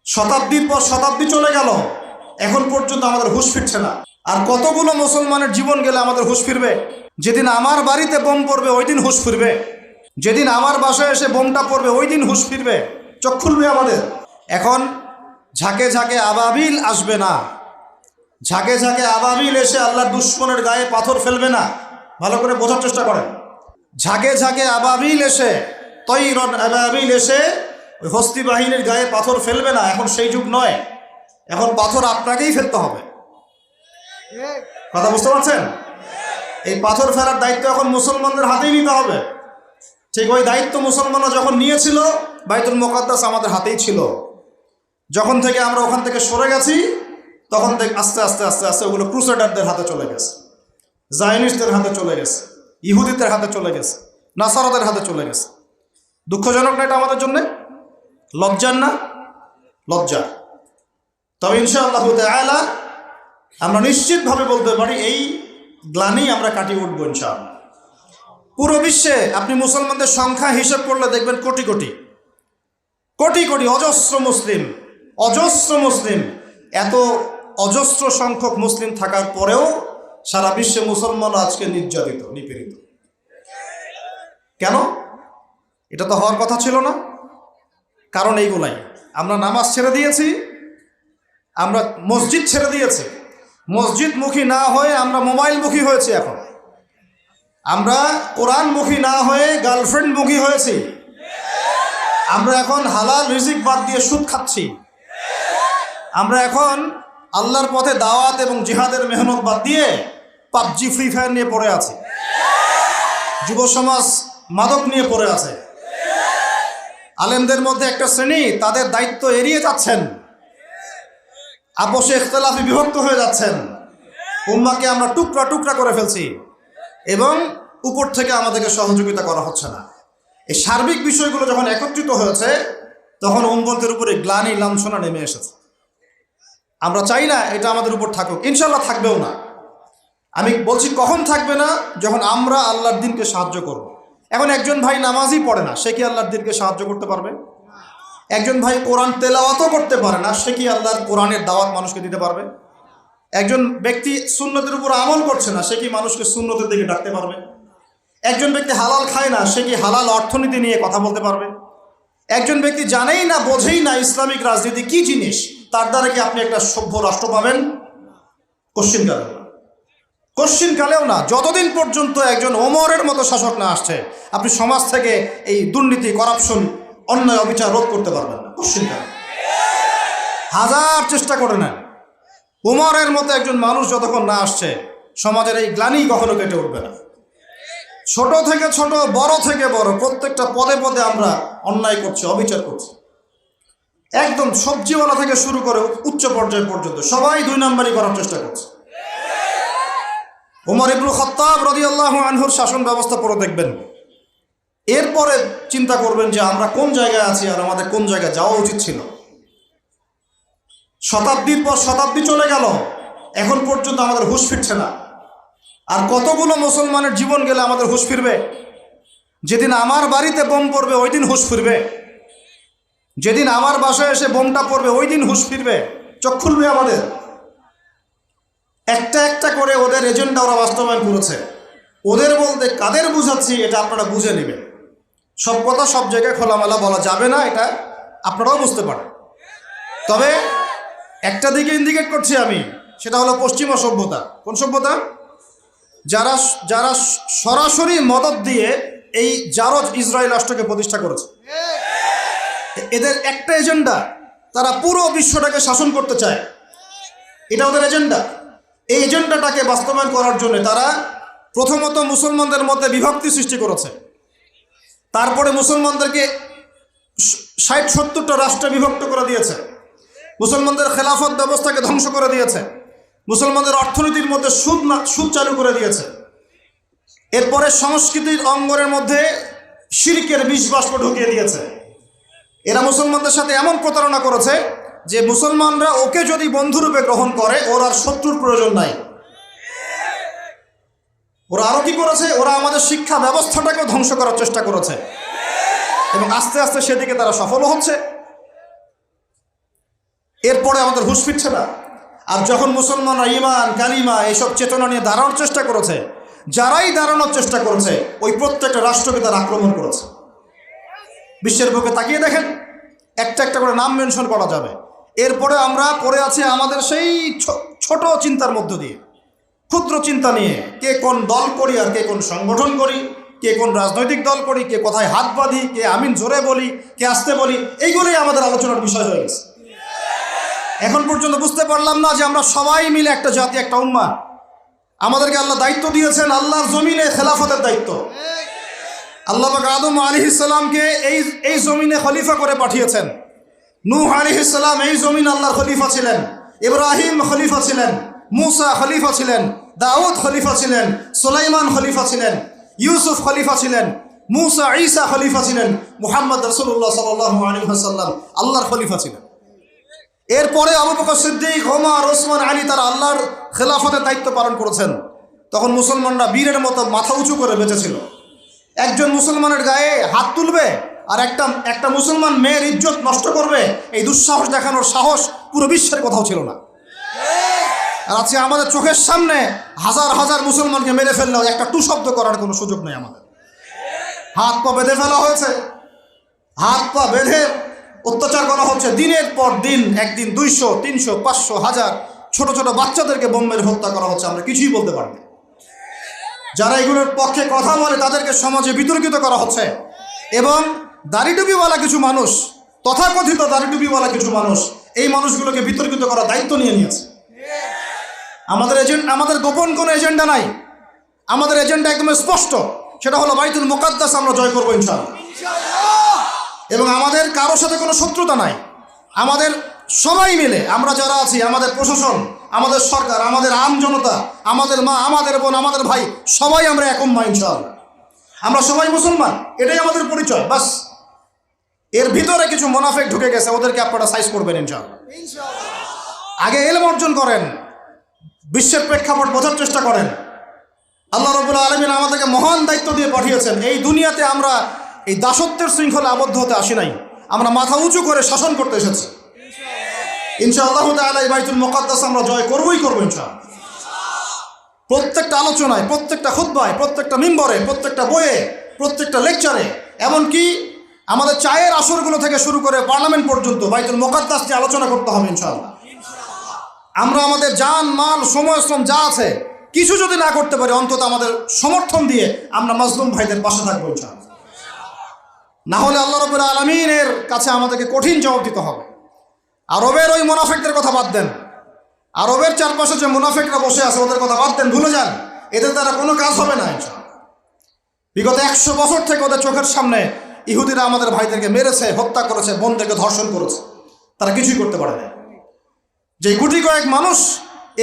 শতাব্দীর পর শতাব্দী চলে গেল, এখন পর্যন্ত আমাদের হুঁশ ফিরছে না। আর কতগুলো মুসলমানের জীবন গেলে আমাদের হুঁশ ফিরবে? যেদিন আমার বাড়িতে বোম পড়বে ওই দিন হুঁশ ফিরবে, যেদিন আমার বাসায় এসে বোমটা পড়বে ওই দিন হুঁশ ফিরবে, চোখ খুলবে আমাদের। এখন ঝাঁকে ঝাঁকে আবাবিল আসবে না, ঝাঁকে ঝাঁকে আবাবিল এসে আল্লাহর দুশ্মনের গায়ে পাথর ফেলবে না। ভালো করে বোঝার চেষ্টা করেন। ঝাঁকে ঝাঁকে আবাবিল এসে, তৈরন আবাবিল এসে ওই হস্তি বাহিনীর গায়ে পাথর ফেলবে না। এখন সেই যুগ নয়, এখন পাথর আপনাকেই ফেলতে হবে। কথা বুঝতে পারছেন? এই পাথর ফেলার দায়িত্ব এখন মুসলমানদের হাতেই নিতে হবে। ঠিক ওই দায়িত্ব মুসলমানরা যখন নিয়েছিল, বাইতুল মুকাদ্দাস আমাদের হাতেই ছিল। যখন থেকে আমরা ওখান থেকে সরে গেছি, তখন থেকে আস্তে আস্তে আস্তে আস্তে ওগুলো ক্রুসেডারদের হাতে চলে গেছে, জায়নিস্টদের হাতে চলে গেছে, ইহুদিদের হাতে চলে গেছে, নাসারাদের হাতে চলে গেছে। দুঃখজনক না এটা আমাদের জন্য? লজ্জার না? লজ্জা। তবে ইনশাআল্লাহ তাআলা আমরা নিশ্চিতভাবে বলতে পারি এই গ্লানি আমরা কাটিয়ে উঠবো ইনশাআল্লাহ। পুরো বিশ্বে আপনি মুসলমানদের সংখ্যা হিসাব করলে দেখবেন কোটি কোটি কোটি কোটি অজস্র মুসলিম, অজস্র মুসলিম। এত অজস্র সংখ্যক মুসলিম থাকার পরেও সারা বিশ্বে মুসলমান আজকে নির্যাতিত, নিপীড়িত। কেন? এটা তো হওয়ার কথা ছিল না। কারণ এইগুলাই, আমরা নামাজ ছেড়ে দিয়েছি, আমরা মসজিদ ছেড়ে দিয়েছি, মসজিদমুখী না হয়ে আমরা মোবাইলমুখী হয়েছি। এখন আমরা কোরআনমুখী না হয়ে গার্লফ্রেন্ডমুখী হয়েছি। আমরা এখন হালাল রিজিক বাদ দিয়ে সুদ খাচ্ছি। আমরা এখন আল্লাহর পথে দাওয়াত এবং জিহাদের মেহনত বাদ দিয়ে পাবজি, ফ্রি ফায়ার নিয়ে পড়ে আছে। যুব সমাজ মাদক নিয়ে পড়ে আছে। আলেমদের মধ্যে একটা শ্রেণী তাদের দায়িত্ব এড়িয়ে যাচ্ছেন, আপোষে ইখতিলাফে বিভক্ত হয়ে যাচ্ছেন। উম্মাহকে আমরা টুকরা টুকরা করে ফেলছি এবং উপর থেকে আমাদেরকে সহযোগিতা করা হচ্ছে না। এই সার্বিক বিষয়গুলো যখন একত্রিত হয়েছে, তখন উম্মতের উপরে গ্লানি, লাঞ্ছনা নেমে এসেছে। আমরা চাই না এটা আমাদের উপর থাকুক, ইনশাল্লাহ থাকবেও না। আমি বলছি কখন থাকবে না? যখন আমরা আল্লাহর দ্বীনকে সাহায্য করব। এখন একজন ভাই নামাজই পড়ে না, সে কি আল্লাহর দ্বীনকে সাহায্য করতে পারবে? একজন ভাই কোরআন তেলাওয়াতও করতে পারে না, সে কি আল্লাহর কোরআনের দাওয়াত মানুষকে দিতে পারবে? একজন ব্যক্তি সুন্নতের উপর আমল করছে না, সে কি মানুষকে সুন্নতের দিকে ডাকতে পারবে? একজন ব্যক্তি হালাল খায় না, সে কি হালাল অর্থনীতি নিয়ে কথা বলতে পারবে? একজন ব্যক্তি জানেই না, বোঝেই না ইসলামিক রাজনীতি কি জিনিস, তার দ্বারা কি আপনি একটা সভ্য রাষ্ট্র পাবেন? কোশ্চিনকালেও না, কোশ্চিনকালেও না। যতদিন পর্যন্ত একজন ওমরের মতো শাসক না আসছে, আপনি সমাজ থেকে এই দুর্নীতি, করাপশন, অন্যায়, অবিচার রোধ করতে পারবেন না কোশ্চিনকালে। হাজার চেষ্টা করে নেন, ওমরের মতো একজন মানুষ যতক্ষণ না আসছে, সমাজের এই গ্লানি কখনো কেটে উঠবে না। ছোট থেকে ছোট, বড় থেকে বড়, প্রত্যেকটা পদে পদে আমরা অন্যায় করছি, অবিচার করছি। একদম সবজিওয়ালা থেকে শুরু করে উচ্চ পর্যায় পর্যন্ত সবাই দুই নাম্বারই করার চেষ্টা করছে। ওমর ইবনুল খাত্তাব রাদিয়াল্লাহু আনহুর শাসন ব্যবস্থা পড়ে দেখবেন, এরপরে চিন্তা করবেন যে আমরা কোন জায়গায় আছি আর আমাদের কোন জায়গায় যাওয়া উচিত ছিল। শতাব্দীর পর শতাব্দী চলে গেল, এখন পর্যন্ত আমাদের হুঁশ ফিরছে না। আর কতগুলো মুসলমানের জীবন গেলে আমাদের হুঁশ ফিরবে? যেদিন আমার বাড়িতে বোম পড়বে ওই দিন হুঁশ ফিরবে, যেদিন আমার বাসায় এসে বোমটা পড়বে ওই দিন হুঁশ ফিরবে, চোখ খুলবে আমাদের। একটা একটা করে ওদের এজেন্ডা ওরা বাস্তবায়ন করেছে। ওদের বলতে কাদের বুঝাচ্ছি এটা আপনারা বুঝে নেবেন। সব কথা সব জায়গায় খোলামেলা বলা যাবে না, এটা আপনারাও বুঝতে পারেন। তবে একটা দিকে ইন্ডিকেট করছি আমি, সেটা হলো পশ্চিমা সভ্যতা। কোন সভ্যতা? যারা যারা সরাসরি মদদ দিয়ে এই জারজ ইসরায়েল রাষ্ট্রকে প্রতিষ্ঠা করেছে। এদের একটা এজেন্ডা, তারা পুরো বিশ্বটাকে শাসন করতে চায়, এটা ওদের এজেন্ডা। এই এজেন্ডাটাকে বাস্তবায়ন করার জন্য তারা প্রথমত মুসলমানদের মধ্যে বিভক্তি সৃষ্টি করেছে, তারপরে মুসলমানদেরকে 60-70টা রাষ্ট্রে বিভক্ত করে দিয়েছে, মুসলমানদের খেলাফত ব্যবস্থাকে ধ্বংস করে দিয়েছে, মুসলমানদের অর্থনীতির মধ্যে সুদ চালু করে দিয়েছে। এরপরে সংস্কৃতির অঙ্গনের মধ্যে শিরকের বিষ বাষ্প ঢুকিয়ে দিয়েছে। এরা মুসলমানদের সাথে এমন প্রতারণা করেছে যে মুসলমানরা ওকে যদি বন্ধুরূপে গ্রহণ করে, ওর আর শত্রুর প্রয়োজন নাই। ওরা আরো কি করেছে? ওরা আমাদের শিক্ষা ব্যবস্থাটাকেও ধ্বংস করার চেষ্টা করেছে এবং আস্তে আস্তে সেদিকে তারা সফল হচ্ছে। এরপরে আমাদের হুঁশ ফিরছে না। আর যখন মুসলমানরা ঈমান কালিমা এসব চেতনা নিয়ে দাঁড়ানোর চেষ্টা করেছে, যারাই দাঁড়ানোর চেষ্টা করেছে ওই প্রত্যেকটা রাষ্ট্রকে তারা আক্রমণ করেছে। বিশ্বের বুকে তাকিয়ে দেখেন, একটা একটা করে নাম মেনশন করা যাবে। এরপরে আমরা পড়ে আছি আমাদের সেই ছোট চিন্তার মধ্য দিয়ে, ক্ষুদ্র চিন্তা নিয়ে, কে কোন দল করি আর কে কোন সংগঠন করি, কে কোন রাজনৈতিক দল করি, কে কোথায় হাত বাঁধি, কে আমিন জোরে বলি, কে আসতে বলি, এইগুলোই আমাদের আলোচনার বিষয় হয়ে গেছে। এখন পর্যন্ত বুঝতে পারলাম না যে আমরা সবাই মিলে একটা জাতি, একটা উম্মাহ। আমাদেরকে আল্লাহ দায়িত্ব দিয়েছেন, আল্লাহর জমিনে খেলাফতের দায়িত্ব। আল্লাহ পাক আদম আলাইহিস সালামকে এই জমিনে খলিফা করে পাঠিয়েছেন। নূহ আলাইহিস সালাম এই জমিন আল্লাহর খলিফা ছিলেন, ইব্রাহিম খলিফা ছিলেন, মূসা খলিফা ছিলেন, দাউদ খলিফা ছিলেন, সুলাইমান খলিফা ছিলেন, ইউসুফ খলিফা ছিলেন, মূসা ঈসা খলিফা ছিলেন, মুহাম্মদ রাসূলুল্লাহ সাল্লাল্লাহু আলাইহি ওয়াসাল্লাম আল্লাহর খলিফা ছিলেন। এরপরে আবু বকর সিদ্দিক, ওমর, ওসমান, আলী তারা আল্লাহর খেলাফতের দায়িত্ব পালন করেছেন। তখন মুসলমানরা বীরের মতো মাথা উঁচু করে বেঁচেছিল। একজন মুসলমানের গায়ে হাত তুলবে আর একটা মুসলমান মেয়ের ইজ্জত নষ্ট করবে, এই দুঃসাহস দেখানোর সাহস পুরো বিশ্বের কোথাও ছিল না। আর আজকে আমাদের চোখের সামনে হাজার হাজার মুসলমানকে মেরে ফেললেও একটা টু শব্দ করার কোনো সুযোগ নেই। আমাদের হাত পা বেঁধে ফেলা হয়েছে, হাত পা বেঁধে অত্যাচার করা হচ্ছে দিনের পর দিন। একদিন 200, 300, 500, 1000 ছোট ছোট বাচ্চাদেরকে বোম মেরে হত্যা করা হচ্ছে। আমরা কিছুই বলতে পারি না। যারা এগুলোর পক্ষে কথা বলে তাদেরকে সমাজে বিতর্কিত করা হচ্ছে। এবং দাড়িটুপিওয়ালা কিছু মানুষ, তথাকথিত দাড়িটুপিওয়ালা কিছু মানুষ এই মানুষগুলোকে বিতর্কিত করার দায়িত্ব নিয়ে নিয়েছে। আমাদের গোপন কোনো এজেন্ডা নাই। আমাদের এজেন্ডা একদম স্পষ্ট, সেটা হলো বাইতুল মুকাদ্দাস আমরা জয় করবো ইনশাআল্লাহ। এবং আমাদের কারোর সাথে কোনো শত্রুতা নাই। আমাদের সবাই মিলে আমরা যারা আছি, আমাদের প্রশাসন, আমাদের সরকার, আমাদের আম জনতা, আমাদের মা, আমাদের বোন, আমাদের ভাই, সবাই আমরা এক উম্মাহ ইনশাআল্লাহ। আমরা সবাই মুসলমান, এটাই আমাদের পরিচয়। বাস এর ভিতরে কিছু মুনাফিক ঢুকে গেছে, ওদেরকে আপনারা সাইজ করবেন ইনশাআল্লাহ। আগে ইলম অর্জন করেন, বিশ্বের প্রেক্ষাপট বোঝার চেষ্টা করেন। আল্লাহ রাব্বুল আলামিন আমাদেরকে মহান দায়িত্ব দিয়ে পাঠিয়েছেন। এই দুনিয়াতে আমরা এই দাসত্বের শৃঙ্খলে আবদ্ধ হতে আসি নাই, আমরা মাথা উঁচু করে শাসন করতে এসেছি ইনশাআল্লাহ তাআলা। এই বাইতুল মুকাদ্দাস আমরা জয় করবই করবো ইনশাআল্লাহ। প্রত্যেকটা আলোচনায়, প্রত্যেকটা খুতবায়, প্রত্যেকটা মিম্বরে, প্রত্যেকটা বইয়ে, প্রত্যেকটা লেকচারে, এমনকি আমাদের চায়ের আসরগুলো থেকে শুরু করে পার্লামেন্ট পর্যন্ত বাইতুল মুকাদ্দাস নিয়ে আলোচনা করতে হবে ইনশাআল্লাহ। আমরা আমাদের জান, মাল, সময়, শ্রম যা আছে কিছু যদি না করতে পারি, অন্তত আমাদের সমর্থন দিয়ে আমরা মাজলুম ভাইদের পাশে থাকবো ইনশাআল্লাহ। না হলে আল্লাহ রাব্বুল আলামিনের কাছে আমাদেরকে কঠিন জবাব দিতে হবে। আরবের ওই মুনাফিকদের কথা বাদ দেন, আরবের চারপাশে যে মুনাফিকরা বসে আছে ওদের কথা বাদ দেন, ভুলে যান। এদের দ্বারা কোনো কাজ হবে না ইনশাআল্লাহ। বিগত 100 বছর থেকে ওদের চোখের সামনে ইহুদিরা আমাদের ভাইদেরকে মেরেছে, হত্যা করেছে, বোনদেরকে ধর্ষণ করেছে, তারা কিছুই করতে পারে না। যে গুটি কয়েক মানুষ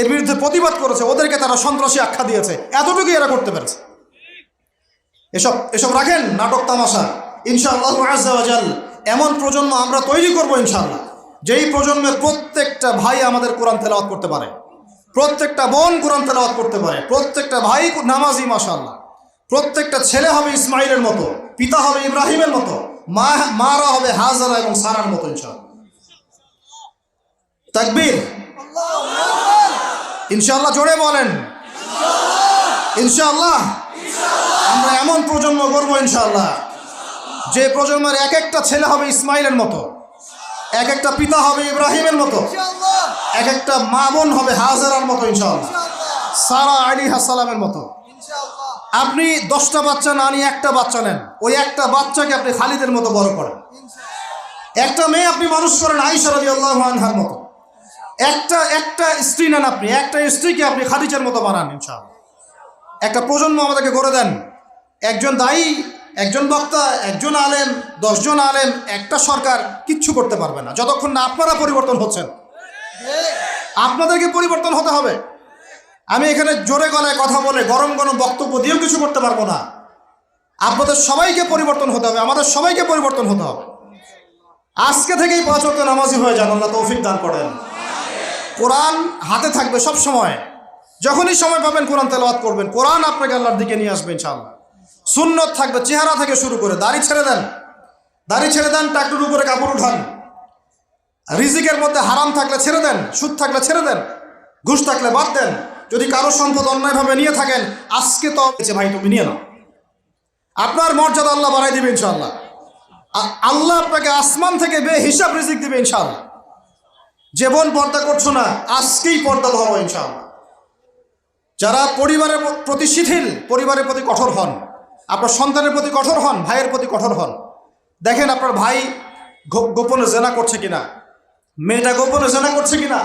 এর বিরুদ্ধে প্রতিবাদ করেছে, ওদেরকে তারা সন্ত্রাসী আখ্যা দিয়েছে, এতটুকুই এরা করতে পেরেছে। এসব রাখেন নাটক তামাশা। ইনশাআল্লাহ আজ্জা ওয়া জাল এমন প্রজন্ম আমরা তৈরি করবো ইনশাআল্লাহ, যেই প্রজন্মের প্রত্যেকটা ভাই আমাদের কোরআন তেলাওয়াত করতে পারে, প্রত্যেকটা বোন কোরআন তেলাওয়াত করতে পারে, প্রত্যেকটা ভাই নামাজি মাশাআল্লাহ, প্রত্যেকটা ছেলে হবে ইসমাইলের মতো, পিতা হবে ইব্রাহিমের মতো, মারা হবে হাজারা এবং সারার মতো ইনশাআল্লাহ। তাকবীর, ইনশাআল্লাহ জোরে বলেন ইনশাআল্লাহ। আমরা এমন প্রজন্ম গড়বো ইনশাআল্লাহ, যে প্রজন্মের এক একটা ছেলে হবে ইসমাইলের মতো, এক একটা পিতা হবে ইব্রাহিমের মতো, এক একটা মা বোন হবে হাজারার মতো ইনশাআল্লাহ, সারা আলাইহিস সালামের মতো। আপনি 10টা বাচ্চা না নিয়ে একটা বাচ্চা নেন, ওই একটা বাচ্চাকে আপনি খালিদের মতো বড় করেন। একটা মেয়ে আপনি মানুষ করেন আয়েশা রাদিয়াল্লাহু আনহার মতো। একটা স্ত্রী নেন, আপনি একটা স্ত্রীকে আপনি খাদিজার মতো বানান ইনশাআল্লাহ। একটা প্রজন্ম আমাদেরকে গড়ে দেন। একজন দায়ী, একজন বক্তা, একজন আলেম, 10 জন আলেম, একটা সরকার কিচ্ছু করতে পারবে না যতক্ষণ না আপনারা পরিবর্তন হচ্ছেন। আপনাদেরকে পরিবর্তন হতে হবে। আমি এখানে জোরে গলায় কথা বলে গরম গরম বক্তব্য দিয়েও কিছু করতে পারবো না। আপনাদের সবাইকে পরিবর্তন হতে হবে, আমাদের সবাইকে পরিবর্তন হতে হবে। আজকে থেকেই 5 ওয়াক্ত নামাজি হয়ে যান, আল্লাহ তৌফিক দান করেন। কোরআন হাতে থাকবে সব সময়, যখনই সময় পাবেন কোরআন তেলাওয়াত করবেন। কোরআন আপনাকে আল্লাহর দিকে নিয়ে আসবে ইনশাআল্লাহ। সুন্নত থাকবে, চেহারা থেকে শুরু করে দাড়ি ছেড়ে দেন, দাড়ি ছেড়ে দেন, টাকটুর উপরে কাপড় উঠান। রিজিকের মধ্যে হারাম থাকলে ছেড়ে দেন, সুদ থাকলে ছেড়ে দেন, ঘুষ থাকলে বাদ দেন। যদি কারো সম্পদ অন্যায়ভাবে নিয়ে থাকেন, আজকে তো ভাই তুমি নিয়ে নাও, আপনার মর্যাদা আল্লাহ বাড়াই দিবে ইনশাআল্লাহ। আল্লাহ আপনাকে আসমান থেকে বেহিসাব রিজিক দিবে ইনশাআল্লাহ। যে বোন পর্দা করছো না, আজকেই পর্দা ধরো ইনশাআল্লাহ। যারা পরিবারের প্রতি শিথিল, পরিবারের প্রতি কঠোর হন, আপনার সন্তানের প্রতি কঠোর হন, ভাইয়ের প্রতি কঠোর হন। দেখেন আপনার ভাই গোপনে জেনা করছে কিনা, মেয়েটা গোপনে জেনা করছে কিনা।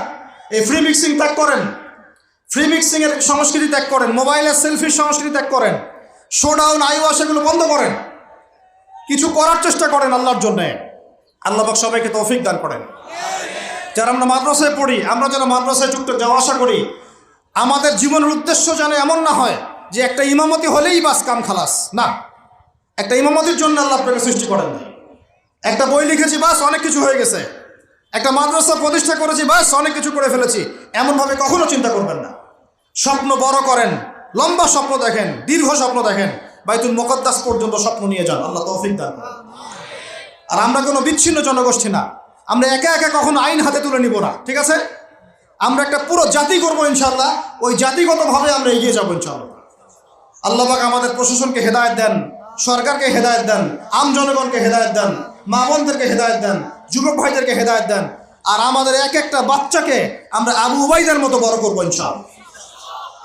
এই ফ্রি মিক্সিং ত্যাগ করেন, ফ্রি মিক্সিং এর সংস্কৃতি ত্যাগ করেন, মোবাইলের সেলফির সংস্কৃতি ত্যাগ করেন, শোডাউন আইওয়াশ এগুলো বন্ধ করেন, কিছু করার চেষ্টা করেন আল্লাহর জন্যে। আল্লাহ পাক সবাইকে তৌফিক দান করেন। যারা আমরা মাদ্রাসায় পড়ি, আমরা যারা মাদ্রাসায় টুকটাক যাওয়া আসা করি, আমাদের জীবনের উদ্দেশ্য যেন এমন না হয় যে একটা ইমামতি হলেই বাস কাম খালাস। না, একটা ইমামতির জন্য আল্লাহ আপনাকে সৃষ্টি করেন না। একটা বই লিখেছি বাস অনেক কিছু হয়ে গেছে, একটা মাদ্রাসা প্রতিষ্ঠা করেছি বাস অনেক কিছু করে ফেলেছি, এমনভাবে কখনো চিন্তা করবেন না। স্বপ্ন বড় করেন, লম্বা স্বপ্ন দেখেন, দীর্ঘ স্বপ্ন দেখেন, বাইতুল মুকদ্দাস পর্যন্ত স্বপ্ন নিয়ে যান, আল্লাহ তৌফিক দান করেন। আর আমরা কোনো বিচ্ছিন্ন জনগোষ্ঠী না, আমরা একা একা কখনো আইন হাতে তুলে নিব না, ঠিক আছে? আমরা একটা পুরো জাতি করবো ইনশাআল্লাহ, ওই জাতিগতভাবে আমরা এগিয়ে যাবো ইনশাআল্লাহ। আল্লাহ পাক আমাদের প্রশাসনকে হেদায়েত দেন, সরকারকে হেদায়েত দেন, আম জনগণকে হেদায়েত দেন, মা বোনদেরকে হেদায়েত দেন, যুবক ভাইদেরকে হেদায়েত দেন। আর আমাদের এক একটা বাচ্চাকে আমরা আবু উবাইদের মতো বড় করবো ইনশাআল্লাহ,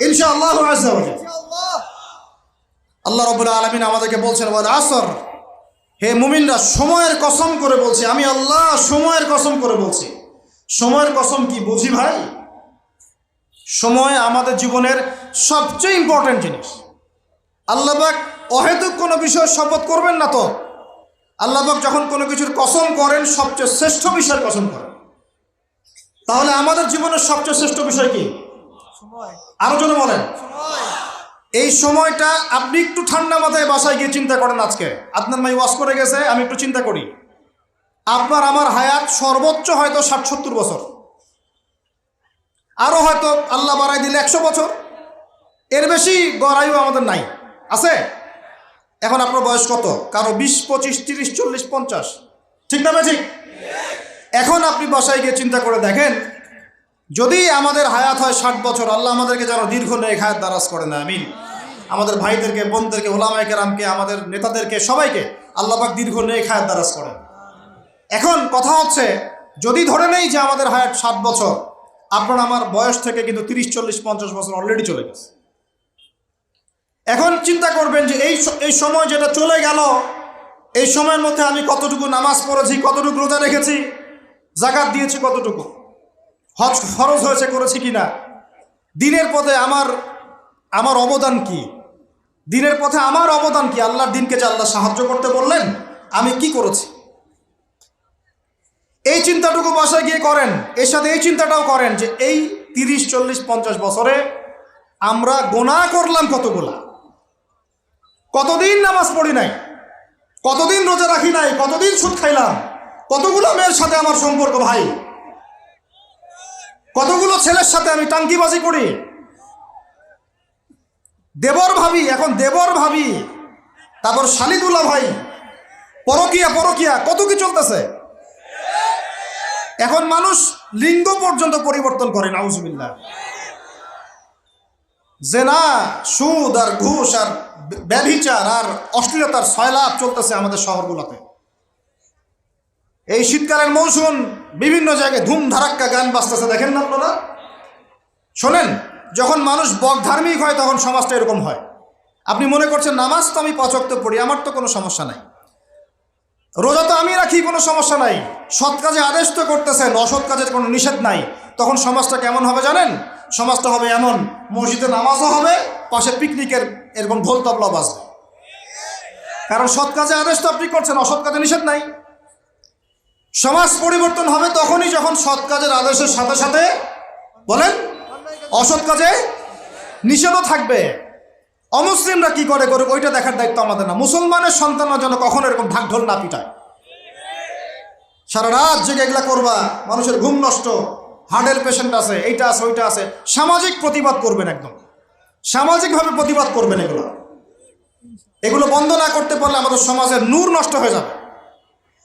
ইনশাআল্লাহ আযজা ওয়া জাল। আল্লাহ রাব্বুল আলামিন আমাদেরকে বলছেন, ওয়াল আসর, হে মুমিনরা সময়ের কসম করে বলছি, আমি আল্লাহ সময়ের কসম করে বলছি। সময়ের কসম কি বুঝি ভাই? সময় আমাদের জীবনের সবচেয়ে ইম্পর্টেন্ট জিনিস। আল্লাহ পাক অহেতুক কোনো বিষয়ের শপথ করবেন না তো। আল্লাহ পাক যখন কোনো কিছুর কসম করেন, সবচেয়ে শ্রেষ্ঠ বিষয়ের কসম করেন। তাহলে আমাদের জীবনের সবচেয়ে শ্রেষ্ঠ বিষয় কি? আরো জনে বলেন। এই সময়টা আপনি একটু ঠান্ডা মাথায় বাসায় গিয়ে চিন্তা করেন। আজকে আপনার মাই ওয়াজ করে গেছে, আমি একটু চিন্তা করি, আপনার আমার হায়াত সর্বোচ্চ হয়তো 60-70 বছর, আরো হয়তো আল্লাহ বাড়াই দিলে 100 বছর, এর বেশি গড়াইও আমাদের নাই, আছে? এখন আপনার বয়স কত? কারো 20, 25, 30, 40, 50, ঠিক না? ঠিক। এখন আপনি বাসায় গিয়ে চিন্তা করে দেখেন, যদি আমাদের হায়াত হয় 60 বছর, আল্লাহ আমাদেরকে যেন দীর্ঘ নেক হায়াত দারাজ করে না, আমিন। আমাদের ভাইদেরকে, বোনদেরকে, ওলামায়ে কেরামকে, আমাদের নেতাদেরকে, সবাইকে আল্লাহ পাক দীর্ঘ নেক হায়াত দারাজ করেন। এখন কথা হচ্ছে, যদি ধরে নেই যে আমাদের হায়াত 60 বছর, আপনার আমার বয়স থেকে কিন্তু 30, 40, 50 বছর অলরেডি চলে গেছে। এখন চিন্তা করবেন যে এই সময় যেটা চলে গেল, এই সময়ের মধ্যে আমি কতটুকু নামাজ পড়েছি, কতটুকু রোজা রেখেছি, যাকাত দিয়েছি কতটুকু, হজ ফরজ হয়েছে করেছি কিনা, দিনের পথে আমার অবদান কি, দিনের পথে আমার অবদান কি, আল্লাহর দিনকে যে আল্লাহ সাহায্য করতে বললেন, আমি কি করেছি। এই চিন্তাটুকু বাসায় গিয়ে করেন। এর সাথে এই চিন্তাটাও করেন যে এই 30, 40, 50 বছরে আমরা গুনাহ করলাম কতগুলা, কতদিন নামাজ পড়ি নাই, কতদিন রোজা রাখি নাই, কতদিন সুদ খাইলাম, কতগুলো মেয়ের সাথে আমার সম্পর্ক ভাই, কতগুলো ছেলের সাথে আমি টাঙ্কিবাজি করি, দেবর ভাবি, এখন দেবর ভাবি, তারপর শালিদুল্লাহ ভাই, পরকিয়া কত কি চলতেছে। এখন মানুষ লিঙ্গ পর্যন্ত পরিবর্তন করে, নাউজুবিল্লাহ। জেনা, সুদ আর ঘুষ আর ব্যভিচার আর অশ্লীলতার সয়লাভ চলতেছে আমাদের শহরগুলোতে। এই শীতকালের মৌসুম, বিভিন্ন জায়গায় ধুম ধারাক্কা গান বাজতেছে, দেখেন না আপনারা? শোনেন, যখন মানুষ ধার্মিক হয় তখন সমাজটা এরকম হয়। আপনি মনে করছেন নামাজ তো আমি 5 ওয়াক্ত পড়ি, আমার তো কোনো সমস্যা নাই, রোজা তো আমি রাখি, কোনো সমস্যা নাই, সৎ কাজে আদেশ তো করতেছেন, অসৎ কাজের কোনো নিষেধ নাই। তখন সমাজটা কেমন হবে জানেন? সমাজটা হবে এমন, মসজিদে নামাজও হবে, পাশে পিকনিকের এরকম ঢোল তবলা বাজবে। কারণ সৎ কাজে আদেশ তো আপনি করছেন, অসৎ কাজে নিষেধ নাই। সমাজ পরিবর্তন হবে তখনই যখন সৎ কাজের আদেশের সাথে সাথে বলেন অসৎ কাজে নিষেধও থাকবে। অমুসলিমরা কি করে করুক, ওইটা দেখার দায়িত্ব আমাদের না। মুসলমানের সন্তানরা যেন কখনো এরকম ঢাকঢোল না পিটায়, সারা রাত জেগে এগুলা করবা, মানুষের ঘুম নষ্ট, হার্টের পেশেন্ট আছে, এইটা আছে, ওইটা আছে। সামাজিক প্রতিবাদ করবেন, একদম সামাজিকভাবে প্রতিবাদ করবেন। এগুলো বন্ধ না করতে পারলে আমাদের সমাজের নূর নষ্ট হয়ে যাবে।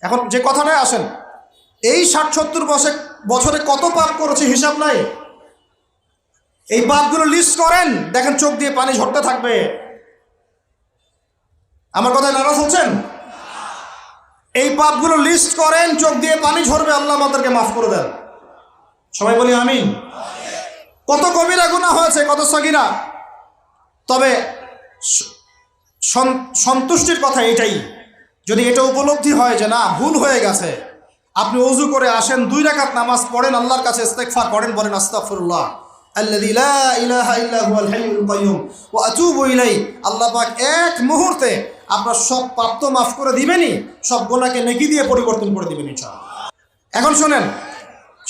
এখন যে কথাটায় আসেন, এই 60-70 বছরে কত পাপ করেছে হিসাব নাই। এই পাপগুলো লিস্ট করেন, দেখেন চোখ দিয়ে পানি ঝরতে থাকবে। আমার কথায় নারাজ হচ্ছেন? এই পাপগুলো লিস্ট করেন, চোখ দিয়ে পানি ঝরবে, আল্লাহ আমাদেরকে মাফ করে দেন। সবাই বলি আমিন। কত কবিরা গুনাহ হয়েছে, কত সগীরা। তবে সন্তুষ্টির কথা এটাই, যদি এটা উপলব্ধি হয় যে না ভুল হয়ে গেছে, আপনি ওযু করে আসেন, 2 রাকাত নামাজ পড়েন, আল্লাহর কাছে ইস্তেগফার করেন, বলেন আস্তাগফিরুল্লাহ আল্লাযী লা ইলাহা ইল্লা হুয়াল হাইয়ুল কাইয়্যুম ওয়া আতুবু ইলাইহি। আল্লাহ পাক এক মুহূর্তে আপনার সব পাপ তো মাফ করে দিবেনই, সব গুনাহকে নেকি দিয়ে পরিবর্তন করে দিবেন ইনশাআল্লাহ। এখন শুনেন,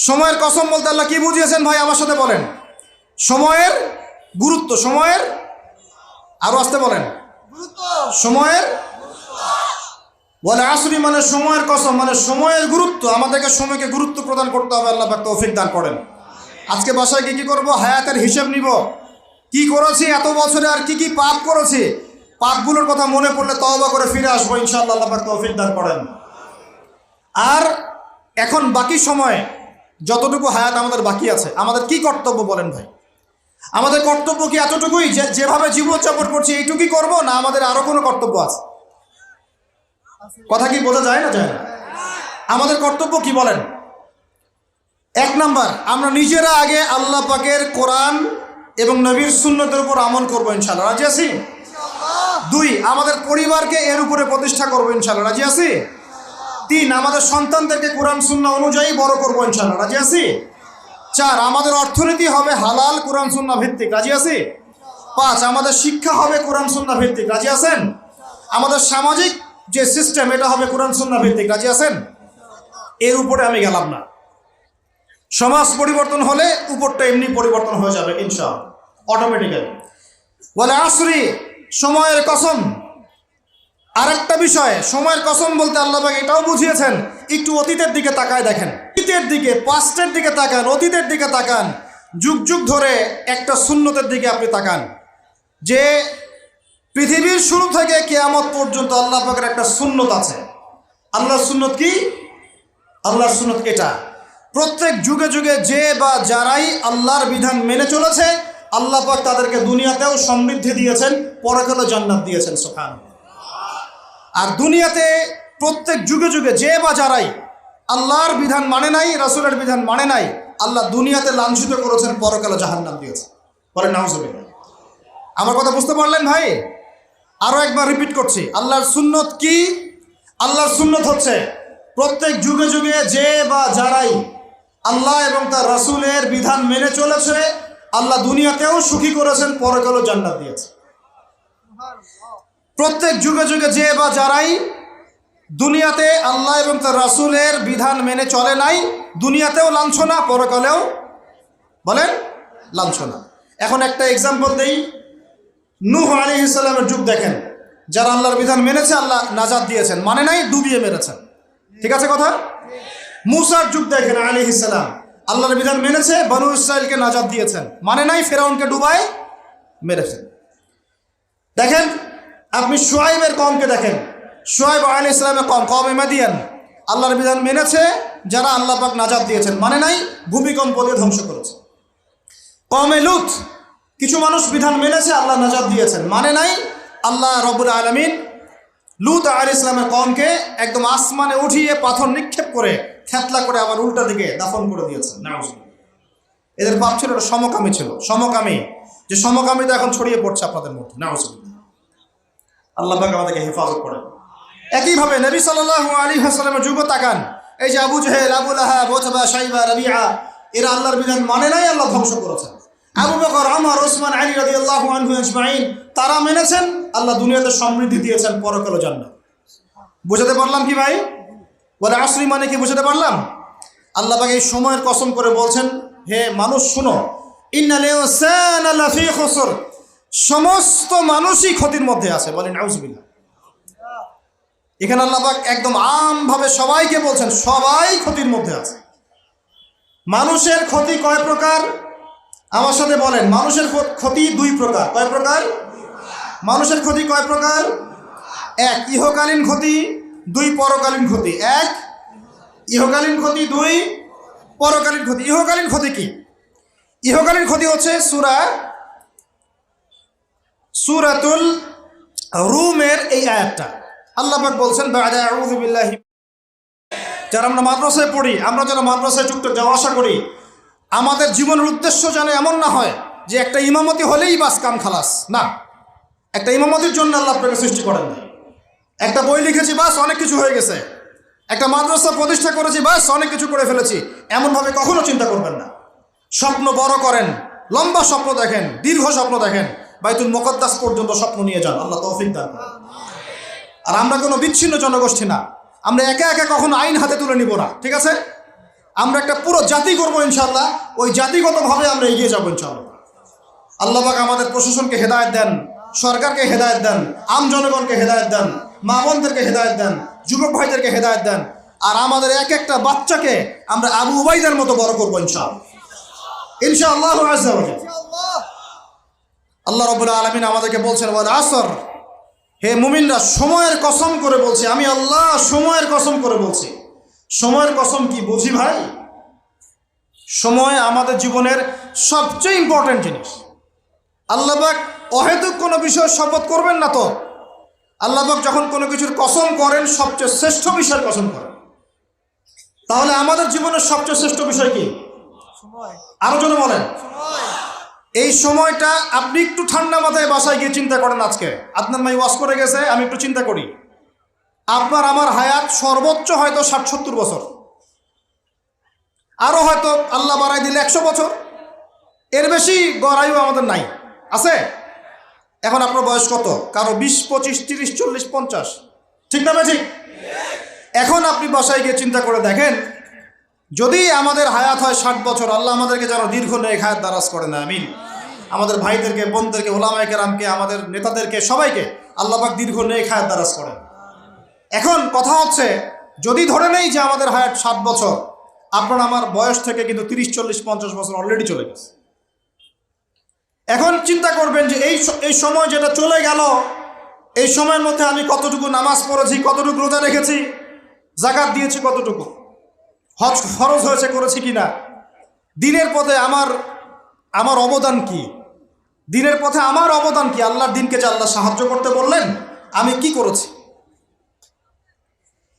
সময়ের কসম বলতে আল্লাহ কি বুঝিয়েছেন ভাই আমার সাথে বলেন? সময়ের গুরুত্ব, সময়ের, আরো আসতে বলেন, সময়ের। ওয়াল আসরি মানে সময়ের কসম, মানে সময়ের গুরুত্ব। আমাদেরকে সময়কে গুরুত্ব প্রদান করতে হবে। আল্লাহ পাক তৌফিক দান করেন। আজকে বাসায় কি করব? হায়াতের হিসাব নিব, কি করেছি এত বছরে, আর কি কি পাপ করেছি। পাপগুলোর কথা মনে পড়লে তওবা করে ফিরে আসবো ইনশাআল্লাহ। আল্লাহ পাক তৌফিক দান করেন। আর এখন বাকি সময় যতটুকু হায়াত আমাদের বাকি আছে, আমাদের কি কর্তব্য বলেন ভাই? আমাদের কর্তব্য কি এতটুকুই যে যেভাবে জীবনযাপন করছি এইটুকুই করব, না আমাদের আরো কোনো কর্তব্য আছে? কথা কি বোঝা যায় না? যায় না। আমাদের কর্তব্য কি বলেন? 1 নাম্বার, আমরা নিজেরা আগে আল্লাহ পাকের কোরআন এবং নবীর সুন্নতের উপর আমল করবো ইনশাআল্লাহ। রাজি আছি? 2, আমাদের পরিবারকে এর উপরে প্রতিষ্ঠা করবো ইনশাআল্লাহ। রাজি আছি? 3, আমাদের সন্তানদেরকে কোরআন সুন্নাহ অনুযায়ী বড় করবো ইনশাআল্লাহ। রাজি আছি? 4, আমাদের অর্থনীতি হবে হালাল কোরআন সুন্নাহ ভিত্তিক। রাজি আছি? 5, আমাদের শিক্ষা হবে কোরআন সুন্নাহ ভিত্তিক। রাজি আছেন? আমাদের সামাজিক যে সিস্টেম এটা হবে কোরআন সুন্নাহ ভিত্তিক। রাজি আছেন? এর উপরে আমি গেলাম না। সমাজ পরিবর্তন হলে উপরটা এমনি পরিবর্তন হয়ে যাবে ইনশাআল্লাহ, অটোমেটিক্যালি। ওয়াল আসরি, সময়ের কসম। আরেকটা বিষয়, সময়ের কসম বলতে আল্লাহ পাক এটাও বুঝিয়েছেন, একটু অতীতের দিকে তাকায় দেখেন, অতীতের দিকে, পাস্টের দিকে তাকান, অতীতের দিকে তাকান, যুগ যুগ ধরে একটা সুন্নতের দিকে আপনি তাকান, যে পৃথিবীর শুরু থেকে কিয়ামত পর্যন্ত আল্লাহ পাকের একটা সুন্নত আছে। আল্লাহর সুন্নত কি? আল্লাহর সুন্নত এটা, প্রত্যেক যুগে যুগে যে বা যারাই আল্লাহর বিধান মেনে চলেছে, আল্লাহ পাক তাদেরকে দুনিয়াতেও সমৃদ্ধি দিয়েছেন, পরকালে জান্নাত দিয়েছেন। সুবহানাল্লাহ। আর দুনিয়াতে প্রত্যেক যুগে যুগে যে বা যারাই আল্লাহর বিধান মানে নাই, রাসূলের বিধান মানে নাই, আল্লাহ দুনিয়াতে লাঞ্ছিত করেছেন, পরকালে জাহান্নাম দিয়েছেন। বলেন নাউজুবিল্লাহ। আমার কথা বুঝতে পারলেন ভাই? আরো একবার রিপিট করছি, আল্লাহর সুন্নত কি? আল্লাহর সুন্নত হচ্ছে প্রত্যেক যুগে যুগে যে বা যারাই আল্লাহ এবং তার রাসূলের বিধান মেনে চলেছে, আল্লাহ দুনিয়াতেও সুখী করেছেন, পরকালেও জান্নাত দিয়েছে। প্রত্যেক যুগে যুগে যে বা যারাই দুনিয়াতে আল্লাহ এবং তার রাসূলের বিধান মেনে চলে নাই, দুনিয়াতেও লাঞ্ছনা, পরকালেও বলেন লাঞ্ছনা। এখন একটা এক্সাম্পল দেই, নূহ আলাইহিস সালামের যুগ দেখেন, যারা আল্লাহর বিধান মেনেছে আল্লাহ নাজাত দিয়েছেন, মানে নাই ডুবিয়ে মেরেছেন। ঠিক আছে কথা? মূসার যুগ দেখেন আলাইহিস সালাম, আল্লাহর বিধান মেনেছে, বনু ইসরাইলকে নাজাত দিয়েছেন, মানে নাই ফেরাউনকে ডুবায় মেরেছেন। দেখেন আপনি শুআইবের কওমকে দেখেন, শুআইব আলাইহিস সালামের কওম, কওমে মাদিয়ান, আল্লাহর বিধান মেনেছে, যারা আল্লাহ পাক নাজাত দিয়েছেন, মানে নাই ভূমিকম্প দিয়ে ধ্বংস করেছে। কওমে লূত, কিছু মানুষ বিধান মেনেছে, আল্লাহ নাজাত দিয়েছেন, মানে নাই, আল্লাহ রব্বুল আলামিন লূত আলাইহিস সালামের কওমকে একদম আসমানে উঠিয়ে পাথর নিক্ষেপ করে থেতলা করে আবার উল্টা দিকে দাফন করে দিয়েছেন। নাউজুবিল্লাহ। এদের পাপ ছিল, এটা সমকামী ছিল, সমকামী, যে সমকামিতা এখন ছড়িয়ে পড়ছে আপনাদের মধ্যে। নাউজুবিল্লাহ। আল্লাহ পাক আমাদেরকে হেফাজত করেন। একইভাবে নবী সাল্লাল্লাহু আলাইহি ওয়াসাল্লামের যুগ তাকান, এই যে আবু জেহেল, আবু লাহাব, উতবা, শাইবা, রাবিআ, এরা আল্লাহর বিধান মানে নাই, আল্লাহ ধ্বংস করেছেন। আবু বকর, ওমর, ওসমান, আলী রাদিয়াল্লাহু আনহু আজমাইন, তারা মেনেছেন, আল্লাহ দুনিয়াতে সমৃদ্ধি দিয়েছেন, পরকালে জান্নাত। বুঝাতে পারলাম কি ভাই? বলে আসরি মানে কি বুঝাতে পারলাম? আল্লাহ পাক এই সময়ের কসম করে বলছেন, হে মানুষ শুনো, ইন্নাল ইনসানা লাফি খুসর, সমস্ত মানুষই ক্ষতির মধ্যে আছে। বলেন নাউজুবিল্লাহ। এখানে আল্লাহ পাক একদম আমভাবে সবাইকে বলছেন, সবাই ক্ষতির মধ্যে আছে। মানুষের ক্ষতি কয় প্রকার? আমার সাথে বলেন, মানুষের ক্ষতি 2 প্রকার। কয় প্রকার? মানুষের ক্ষতি কয় প্রকার? 1 ইহকালীন ক্ষতি, 2 পরকালীন ক্ষতি। 1 ইহকালীন ক্ষতি 2, পরকালীন ক্ষতি। ইহকালীন ক্ষতি কি? ইহকালীন ক্ষতি হচ্ছে সূরাতুল রুমের এই আয়াতটা। আল্লাহ পাক বলছেন বা'দা আউযু বিল্লাহি, যারা আমরা মাদ্রাসায় পড়ি, আমরা যারা মাদ্রাসায় টুকটাক যাওয়া আসা করি, আমাদের জীবনের উদ্দেশ্য যেন এমন না হয় যে একটা ইমামতি হলেই বাস কাম খালাস। না, একটা ইমামতির জন্য আল্লাহ আপনাকে সৃষ্টি করেন না। একটা বই লিখেছি বাস অনেক কিছু হয়ে গেছে, একটা মাদ্রাসা প্রতিষ্ঠা করেছি বাস অনেক কিছু করে ফেলেছি, এমনভাবে কখনো চিন্তা করবেন না। স্বপ্ন বড় করেন, লম্বা স্বপ্ন দেখেন, দীর্ঘ স্বপ্ন দেখেন, বাইতুল মুকাদ্দাস পর্যন্ত স্বপ্ন নিয়ে যান, আল্লাহ তৌফিক দান করেন। আর আমরা কোনো বিচ্ছিন্ন জনগোষ্ঠী না, আমরা একা একা কখনো আইন হাতে তুলে নিব না, ঠিক আছে? আমরা একটা পুরো জাতি করবো ইনশাআল্লাহ, ওই জাতিগতভাবে আমরা এগিয়ে যাবো ইনশাআল্লাহ। আল্লাহ পাক আমাদের প্রশাসনকে হেদায়েত দেন, সরকারকে হেদায়েত দেন, আম জনগণকে হেদায়েত দেন, মা বোনদেরকে হেদায়েত দেন, যুবক ভাইদেরকে হেদায়েত দেন। আর আমাদের এক একটা বাচ্চাকে আমরা আবু উবাইদার মতো বড় করবো ইনশাআল্লাহ, ইনশাআল্লাহ আযজা ওয়া জাল। আল্লাহ রাব্বুল আলামিন আমাদেরকে বলছেন ওয়াল আসর, হে মুমিনরা সময়ের কসম করে বলছি, আমি আল্লাহ সময়ের কসম করে বলছি। সময়ের কসম কি বুঝি ভাই? সময় আমাদের জীবনের সবচেয়ে ইম্পর্টেন্ট জিনিস। আল্লাহ পাক অহেতুক কোনো বিষয় শপথ করবেন না তো। আল্লাহ পাক যখন কোনো কিছুর কসম করেন সবচেয়ে শ্রেষ্ঠ বিষয়ের কসম করেন। তাহলে আমাদের জীবনের সবচেয়ে শ্রেষ্ঠ বিষয় কি? আরো জনে বলেন। এই সময়টা আপনি একটু ঠান্ডা মাথায় বাসায় গিয়ে চিন্তা করেন। আজকে আপনার মাই ওয়াজ করে গেছে, আমি একটু চিন্তা করি, আপনার আমার হায়াত সর্বোচ্চ হয়তো 60-70 বছর, আরো হয়তো আল্লাহ বাড়াই দিলে 100 বছর, এর বেশি গড়াইও আমাদের নাই, আছে? এখন আপনার বয়স কত? কারো 20, 25, 30, 40, 50, ঠিক না ঠিক? এখন আপনি বাসায় গিয়ে চিন্তা করে দেখেন, যদি আমাদের হায়াত হয় 60 বছর, আল্লাহ আমাদেরকে যেন দীর্ঘ নেক হায়াত দারাজ করে না, আমিন। আমাদের ভাইদেরকে, বোনদেরকে, ওলামায়ে কেরামকে, আমাদের নেতাদেরকে, সবাইকে আল্লাহ পাক দীর্ঘ নেক হায়াত দারাজ করেন। এখন কথা হচ্ছে, যদি ধরে নেই যে আমাদের হায়াত 60 বছর, আপনার আমার বয়স থেকে কিন্তু 30, 40, 50 বছর অলরেডি চলে গেছে। এখন চিন্তা করবেন যে এই সময় যেটা চলে গেল, এই সময়ের মধ্যে আমি কতটুকু নামাজ পড়েছি, কতটুকু রোজা রেখেছি, যাকাত দিয়েছি কতটুকু, হজ ফরজ হয়েছে করেছি কিনা, দিনের পথে আমার অবদান কি, দিনের পথে আমার অবদান কি, আল্লাহর দিনকে যে আল্লাহ সাহায্য করতে বললেন আমি কি করেছি,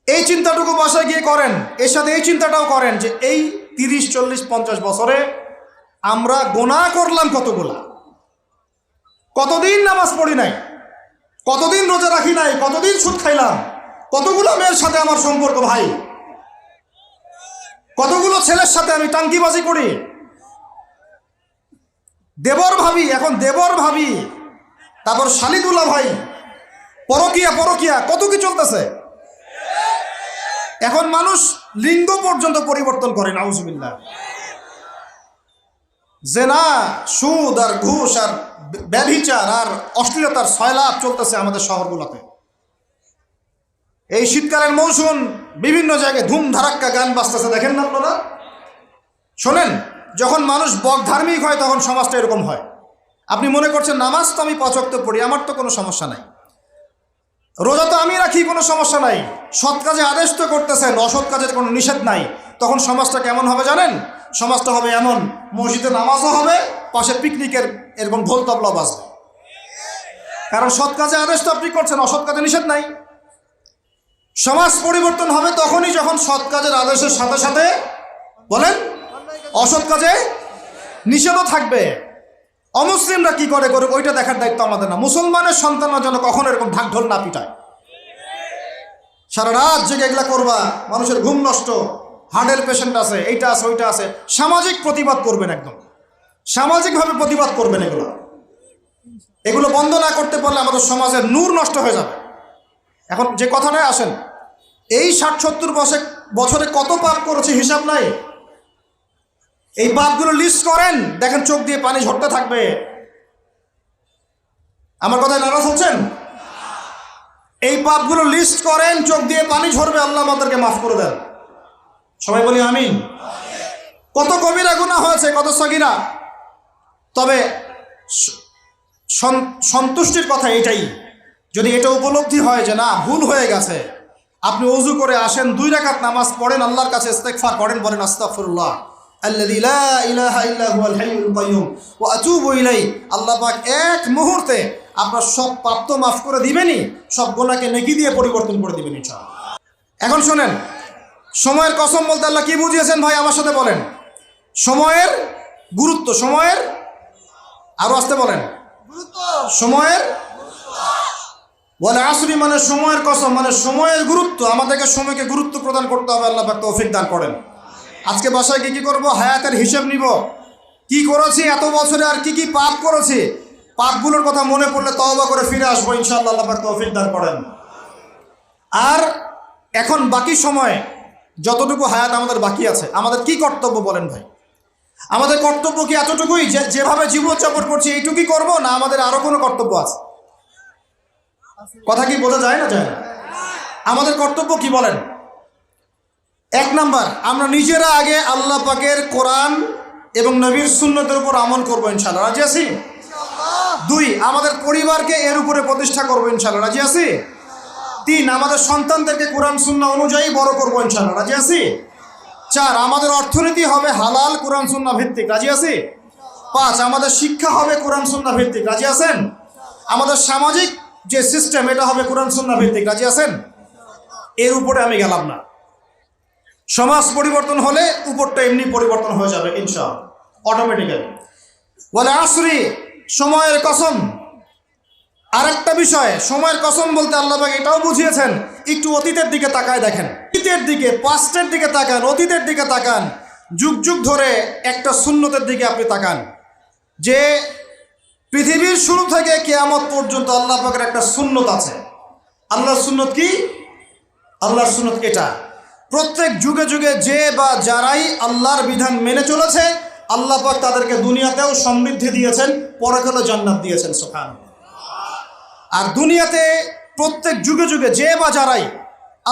এই চিন্তাটুকু বাসায় গিয়ে করেন। এর সাথে এই চিন্তাটাও করেন যে এই 30, 40, 50 বছরে আমরা গুনাহ করলাম কতগুলা, কতদিন নামাজ পড়ি নাই, কতদিন রোজা রাখি নাই, কতদিন সুদ খাইলাম, কতগুলো মেয়ের সাথে আমার সম্পর্ক ভাই, কতগুলো ছেলের সাথে আমি টাঙ্কিবাজি করি, দেবর ভাবি, এখন দেবর ভাবি, তারপর শালিদুল্লাহ ভাই, পরকিয়া কত কি চলতেছে। এখন মানুষ লিঙ্গ পর্যন্ত পরিবর্তন করে, নাউজুবিল্লাহ। জেনা, সুদ আর ঘুষ আর ব্যভিচার আর অশ্লীলতার সয়লাভ চলতেছে আমাদের শহরগুলোতে। এই শীতকালের মৌসুম, বিভিন্ন জায়গায় ধুম ধারাক্কা গান বাজতেছে, দেখেন না আপনারা? শোনেন, যখন মানুষ বকধার্মিক হয় তখন সমাজটা এরকম হয়। আপনি মনে করছেন নামাজ তো আমি 5 ওয়াক্ত পড়ি, আমার তো কোনো সমস্যা নাই, রোজা তো আমি রাখি, কোনো সমস্যা নাই, সৎ কাজে আদেশ তো করতেছেন, অসৎ কাজের কোনো নিষেধ নাই, তখন সমাজটা কেমন হবে জানেন? সমাজটা হবে এমন, মসজিদে নামাজও হবে, পাশে পিকনিকের এরকম ঢোল তবলা বাজবে। কারণ সৎ কাজে আদেশ তো আপনি করছেন, অসৎ কাজে নিষেধ নাই। সমাজ পরিবর্তন হবে তখনই যখন সৎ কাজের আদেশের সাথে সাথে বলেন অসৎ কাজে নিষেধও থাকবে। অমুসলিমরা কি করে করুক ওইটা দেখার দায়িত্ব আমাদের না। মুসলমানের সন্তানরা যেন কখনো এরকম ঢাকঢোল না পিটায়, সারা রাত জেগে এগুলা করবা, মানুষের ঘুম নষ্ট, হার্টের পেশেন্ট আছে, এইটা আছে, ওইটা আছে। সামাজিক প্রতিবাদ করবেন, একদম সামাজিকভাবে প্রতিবাদ করবেন। এগুলো বন্ধ না করতে পারলে আমাদের সমাজের নূর নষ্ট হয়ে যাবে। এখন যে কথাটায় আসেন, এই 60-70 বছরে কত পাপ করেছি হিসাব নাই। এই পাপগুলো লিস্ট করেন, দেখেন চোখ দিয়ে পানি ঝরতে থাকবে। আমার কথায় নারাজ হচ্ছেন? এই পাপগুলো লিস্ট করেন, চোখ দিয়ে পানি ঝরবে, আল্লাহ আমাদেরকে মাফ করে দেন। সবাই বলি আমিন। কত কবিরা গুনাহ হয়েছে, কত সগীরা। তবে সন্তুষ্টির কথা এটাই, যদি এটা উপলব্ধি হয় যে না ভুল হয়ে গেছে, আপনি ওযু করে আসেন, 2 রাকাত নামাজ পড়েন, আল্লাহর কাছে ইস্তেগফার করেন, বলেন আস্তাগফিরুল্লাহ আল্লাযী লা ইলাহা ইল্লা হুয়াল হাইয়ুল কাইয়্যুম ওয়া আতুবু ইলাইহি। আল্লাহ পাক এক মুহূর্তে আপনার সব পাপ তো মাফ করে দিবেনই, সব গুনাহকে নেকি দিয়ে পরিবর্তন করে দিবেন ইনশাআল্লাহ। এখন শুনেন, সময়ের কসম বলতে আল্লাহ কি বুঝিয়েছেন ভাই আমার সাথে বলেন? সময়ের গুরুত্ব, সময়ের, আরো আসতে বলেন, সময়ের, ওয়াল আসরি মানে সময়ের কসম, মানে সময়ের গুরুত্ব। আমাদেরকে সময়কে গুরুত্ব প্রদান করতে হবে। আল্লাহ পাক তৌফিক দান করেন। আজকে বাসায় কি করব? হায়াতের হিসেব নিব, কি করেছি এত বছরে, আর কি পাপ করেছি। পাপগুলোর কথা মনে পড়লে তওবা করে ফিরে আসবো ইনশাআল্লাহ। আল্লাহ পাক তৌফিক দান করেন। আর এখন বাকি সময় যতটুকু হায়াত আমাদের বাকি আছে, আমাদের কি কর্তব্য বলেন ভাই? আমাদের কর্তব্য কি এতটুকুই যে যেভাবে জীবনযাপন করছি এইটুকুই করব, না আমাদের আরো কোনো কর্তব্য আছে? কথা কি বোঝা যায় না? যায় না? আমাদের কর্তব্য কি বলেন? 1 নাম্বার, আমরা নিজেরা আগে আল্লাহ পাকের কোরআন এবং নবীর সুন্নতের উপর আমল করবো ইনশাআল্লাহ। রাজি আছি? 2, আমাদের পরিবারকে এর উপরে প্রতিষ্ঠা করবো ইনশাআল্লাহ। রাজি আছি? 3, আমাদের সন্তানদেরকে কোরআন সুন্নাহ অনুযায়ী বড় করবো ইনশাআল্লাহ। রাজি আছি? 4, আমাদের অর্থনীতি হবে হালাল কোরআন সুন্নাহ ভিত্তিক। রাজি আছি? 5, আমাদের শিক্ষা হবে কোরআন সুন্নাহ ভিত্তিক। রাজি আছেন? আমাদের সামাজিক যে সিস্টেম এটা হবে কোরআন সুন্নাহ ভিত্তিক। রাজি আছেন? এর উপরে আমি গেলাম না। সমাজ পরিবর্তন হলে উপরটা এমনি পরিবর্তন হয়ে যাবে ইনশাআল্লাহ, অটোমেটিক্যালি। ওয়াল আসরি, সময়ের কসম। আরেকটা বিষয়, সময়ের কসম বলতে আল্লাহ পাক এটাও বুঝিয়েছেন, একটু অতীতের দিকে তাকায় দেখেন, অতীতের দিকে, পাস্টের দিকে তাকান, অতীতের দিকে তাকান, যুগ যুগ ধরে একটা সুন্নতের দিকে আপনি তাকান, যে পৃথিবীর শুরু থেকে কিয়ামত পর্যন্ত আল্লাহ পাকের একটা সুন্নত আছে। আল্লাহর সুন্নত কি? আল্লাহর সুন্নত এটা, প্রত্যেক যুগে যুগে যে বা যারাই আল্লাহর বিধান মেনে চলেছে, আল্লাহ পাক তাদেরকে দুনিয়াতেও সমৃদ্ধি দিয়েছেন, পরকালে জান্নাত দিয়েছেন। সুবহানাল্লাহ। আর দুনিয়াতে প্রত্যেক যুগে যুগে যে বা যারাই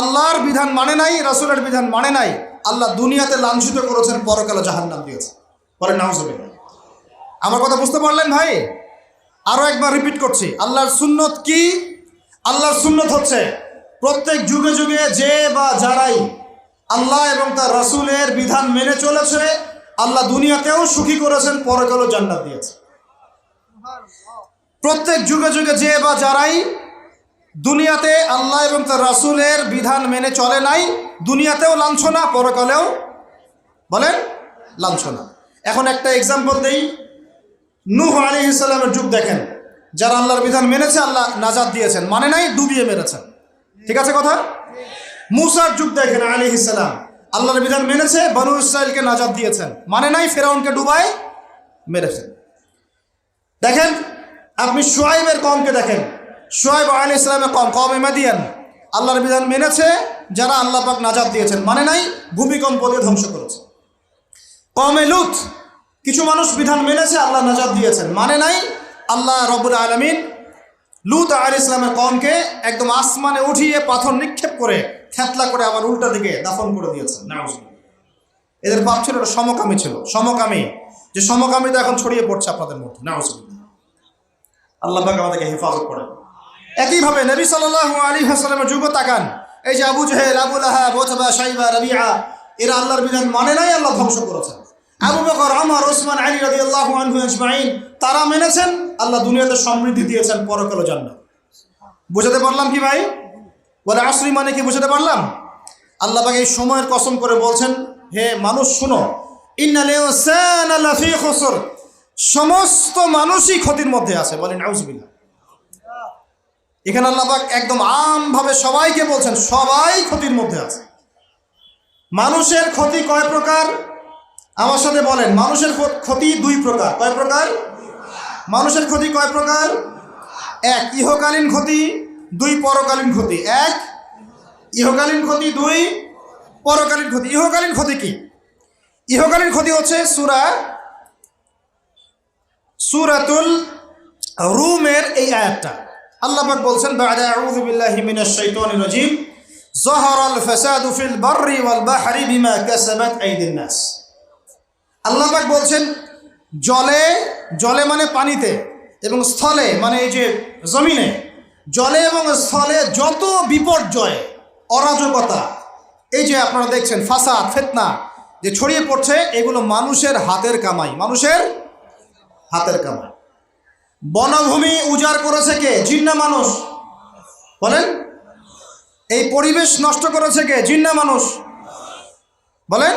আল্লাহর বিধান মানে নাই, রাসূলের বিধান মানে নাই, আল্লাহ দুনিয়াতে লাঞ্ছিত করেছেন, পরকালে জাহান্নাম দিয়েছেন। বলেন নাউজুবিল্লাহ। আমার কথা বুঝতে পারলেন ভাই? আরো একবার রিপিট করছি, আল্লাহর সুন্নত কি? আল্লাহর সুন্নত হচ্ছে প্রত্যেক যুগে যুগে যে বা যারাই আল্লাহ এবং তার রাসূলের বিধান মেনে চলেছে, আল্লাহ দুনিয়াতেও সুখী করেছেন, পরকালেও জান্নাত দিয়েছে। প্রত্যেক যুগে যুগে যে বা যারাই দুনিয়াতে আল্লাহ এবং তার রাসূলের বিধান মেনে চলে নাই, দুনিয়াতেও লাঞ্ছনা, পরকালেও বলেন লাঞ্ছনা। এখন একটা এক্সাম্পল দেই, নূহ আলাইহিস সালামের যুগ দেখেন, যারা আল্লাহর বিধান মেনেছে আল্লাহ নাজাত দিয়েছেন, মানে নাই ডুবিয়ে মেরেছেন। ঠিক আছে কথা? মূসার যুগ দেখেন আলাইহিস সালাম, আল্লাহর বিধান মেনেছে, বনু ইসরাইলকে নাজাত দিয়েছেন, মানে নাই ফেরাউনকে ডুবায় মেরেছেন। দেখেন আপনি শুআয়বের কওমকে দেখেন, শুআয়ব আলাইহিস সালামের কওম, কওমে মাদিয়ান, আল্লাহর বিধান মেনেছে, যারা আল্লাহ পাক নাজাত দিয়েছেন, মানে নাই ভূমিকম্প দিয়ে ধ্বংস করেছে। কওমে লূত, কিছু মানুষ বিধান মেনেছে, আল্লাহ নাজাত দিয়েছেন, মানে নাই, আল্লাহ রব্বুল আলামিন লূত আলাইহিস সালামের কওমকে একদম আসমানে উঠিয়ে পাথর নিক্ষেপ করে থেতলা করে আবার উল্টা দিকে দাফন করে দিয়েছেন। নাউজুবিল্লাহ। এদের পাপ ছিল, এটা সমকামী ছিল, সমকামী, যে সমকামিতা এখন ছড়িয়ে পড়ছে আপনাদের মধ্যে। নাউজুবিল্লাহ। আল্লাহ পাক আমাদেরকে হেফাজত করেন। একইভাবে নবী সাল্লাল্লাহু আলাইহি ওয়াসাল্লামের যুগ তাকান, এই যে আবু জাহেল, আবু লাহাব, উতবা, শাইবা, রাবিআ, এরা আল্লাহর বিধান মানে নাই, আল্লাহ ধ্বংস করেছেন। আবু বকর, ওমর, ওসমান, আলী রাদিয়াল্লাহু আনহু আজমাইন, তারা মেনেছেন, আল্লাহ দুনিয়াতে সমৃদ্ধি দিয়েছেন, পরকালে জান্নাত। বুঝাতে পারলাম কি ভাই? বলে আসরি মানে কি বুঝাতে পারলাম? আল্লাহ পাক এই সময়ের কসম করে বলছেন, হে মানুষ শুনো, ইন্নাল ইনসানা লাফি খুসর, সমস্ত মানুষই ক্ষতির মধ্যে আছে। বলেন নাউজুবিল্লাহ। এখানে আল্লাহ পাক একদম আমভাবে সবাইকে বলছেন, সবাই ক্ষতির মধ্যে আছে। মানুষের ক্ষতি কয় প্রকার? আমার সাথে বলেন, মানুষের ক্ষতি 2 প্রকার। কয় প্রকার? মানুষের ক্ষতি কয় প্রকার? 1 ইহকালীন ক্ষতি, 2 পরকালীন ক্ষতি। 1 ইহকালীন ক্ষতি, 2 পরকালীন ক্ষতি। ইহকালীন ক্ষতি কি? ইহকালীন ক্ষতি হচ্ছে সূরাতুল রুমের এই আয়াতটা। আল্লাহ পাক বলছেন, বা'দা আউযু বিল্লাহি মিনাশ শাইতানির রাজীম, যাহারাল ফাসাদু ফিল বাররি ওয়াল বাহরি বিমা কাসাবাত আইদিন নাস। আল্লাহ পাক বলছেন, জলে, জলে মানে পানিতে, এবং স্থলে মানে এই যে জমিনে, জলে এবং স্থলে যত বিপর্যয়, অরাজকতা, এই যে আপনারা দেখছেন ফাসাদ ফিতনা যে ছড়িয়ে পড়ছে, এগুলো মানুষের হাতের কামাই, মানুষের হাতের কামাই। বনভূমি উজাড় করেছে কে? জিন না মানুষ? বলেন। এই পরিবেশ নষ্ট করেছে কে? জিন না মানুষ? বলেন।